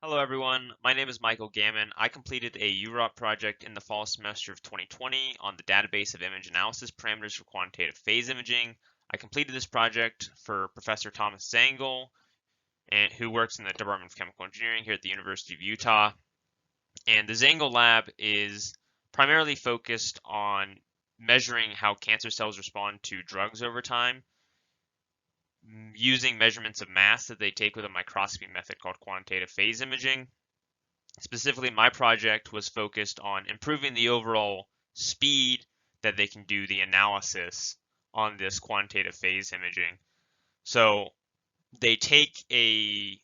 Hello everyone, my name is Michael Gammon. I completed a UROP project in the fall semester of 2020 on the database of image analysis parameters for quantitative phase imaging. I completed this project for Professor Thomas Zangel, who works in the Department of Chemical Engineering here at the University of Utah. And the Zangel lab is primarily focused on measuring how cancer cells respond to drugs over time using measurements of mass that they take with a microscopy method called quantitative phase imaging. Specifically, my project was focused on improving the overall speed that they can do the analysis on this quantitative phase imaging. So they take a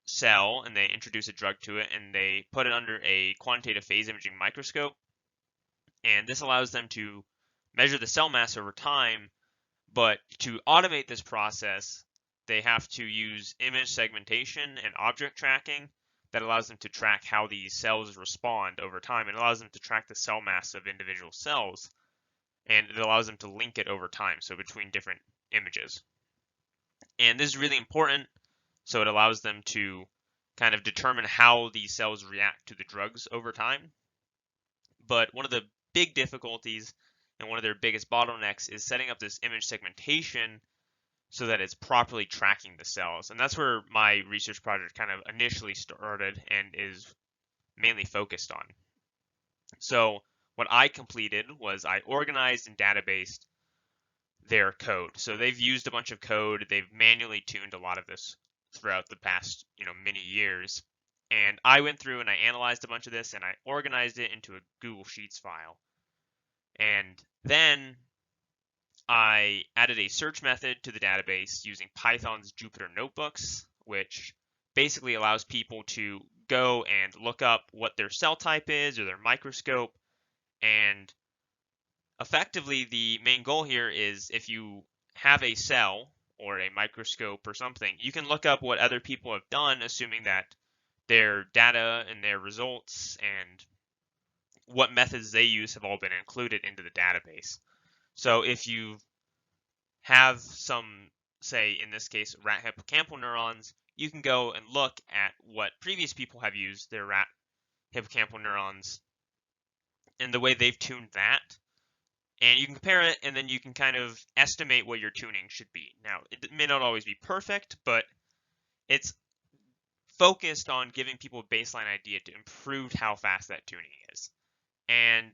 cell and they introduce a drug to it and they put it under a quantitative phase imaging microscope. And this allows them to measure the cell mass over time. But to automate this process, they have to use image segmentation and object tracking that allows them to track how these cells respond over time. It allows them to track the cell mass of individual cells, and it allows them to link it over time, so between different images. And this is really important, so it allows them to kind of determine how these cells react to the drugs over time. But one of the big difficulties and one of their biggest bottlenecks is setting up this image segmentation so that it's properly tracking the cells. And that's where my research project kind of initially started and is mainly focused on. So what I completed was I organized and databased their code. So they've used a bunch of code. They've manually tuned a lot of this throughout the past, many years. And I went through and I analyzed a bunch of this and I organized it into a Google Sheets file. And then I added a search method to the database using Python's Jupyter Notebooks, which basically allows people to go and look up what their cell type is or their microscope. And effectively, the main goal here is if you have a cell or a microscope or something, you can look up what other people have done, assuming that their data and their results and what methods they use have all been included into the database. So if you have some, say in this case, rat hippocampal neurons, you can go and look at what previous people have used their rat hippocampal neurons and the way they've tuned that. And you can compare it, and then you can kind of estimate what your tuning should be. Now, it may not always be perfect, but it's focused on giving people a baseline idea to improve how fast that tuning is. And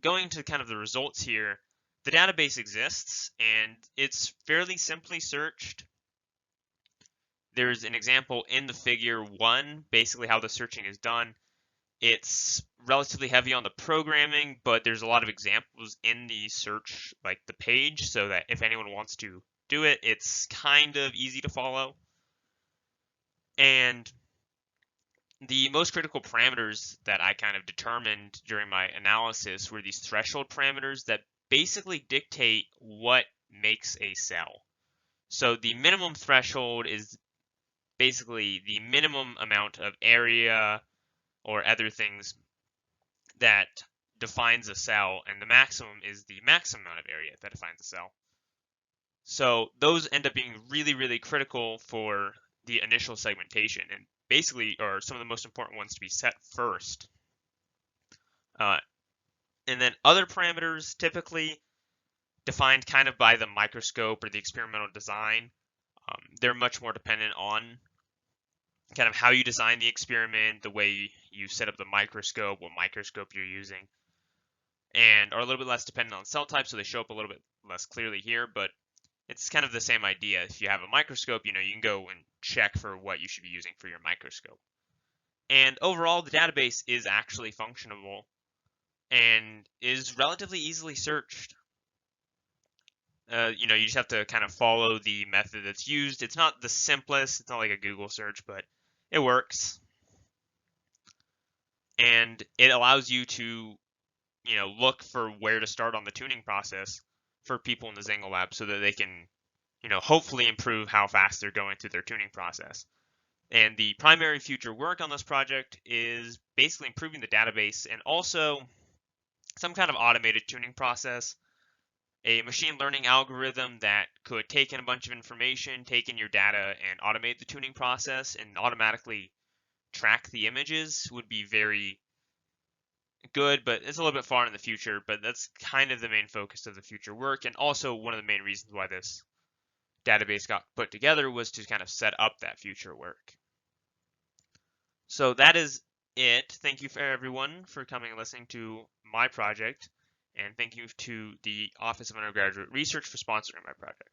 going to kind of the results here, the database exists and it's fairly simply searched. There's an example in the figure 1, basically how the searching is done. It's relatively heavy on the programming, but there's a lot of examples in the search, like the page, so that if anyone wants to do it, it's kind of easy to follow. And the most critical parameters that I kind of determined during my analysis were these threshold parameters that basically dictate what makes a cell. So the minimum threshold is basically the minimum amount of area or other things that defines a cell, and the maximum is the maximum amount of area that defines a cell. So those end up being really, really critical for the initial segmentation, and basically are some of the most important ones to be set first. And then other parameters, typically defined kind of by the microscope or the experimental design, they're much more dependent on kind of how you design the experiment, the way you set up the microscope, what microscope you're using, and are a little bit less dependent on cell type, so they show up a little bit less clearly here, but it's kind of the same idea. If you have a microscope, you can go and check for what you should be using for your microscope. And overall, the database is actually functionable and is relatively easily searched. You just have to kind of follow the method that's used. It's not the simplest, it's not like a Google search, but it works. And it allows you to, look for where to start on the tuning process for people in the Zangel lab so that they can, hopefully improve how fast they're going through their tuning process. And the primary future work on this project is basically improving the database and also some kind of automated tuning process, a machine learning algorithm that could take in a bunch of information, take in your data, and automate the tuning process and automatically track the images would be very good, but it's a little bit far in the future, but that's kind of the main focus of the future work, and also one of the main reasons why this database got put together was to kind of set up that future work. So that is it. Thank you for everyone for coming and listening to my project, and thank you to the Office of Undergraduate Research for sponsoring my project.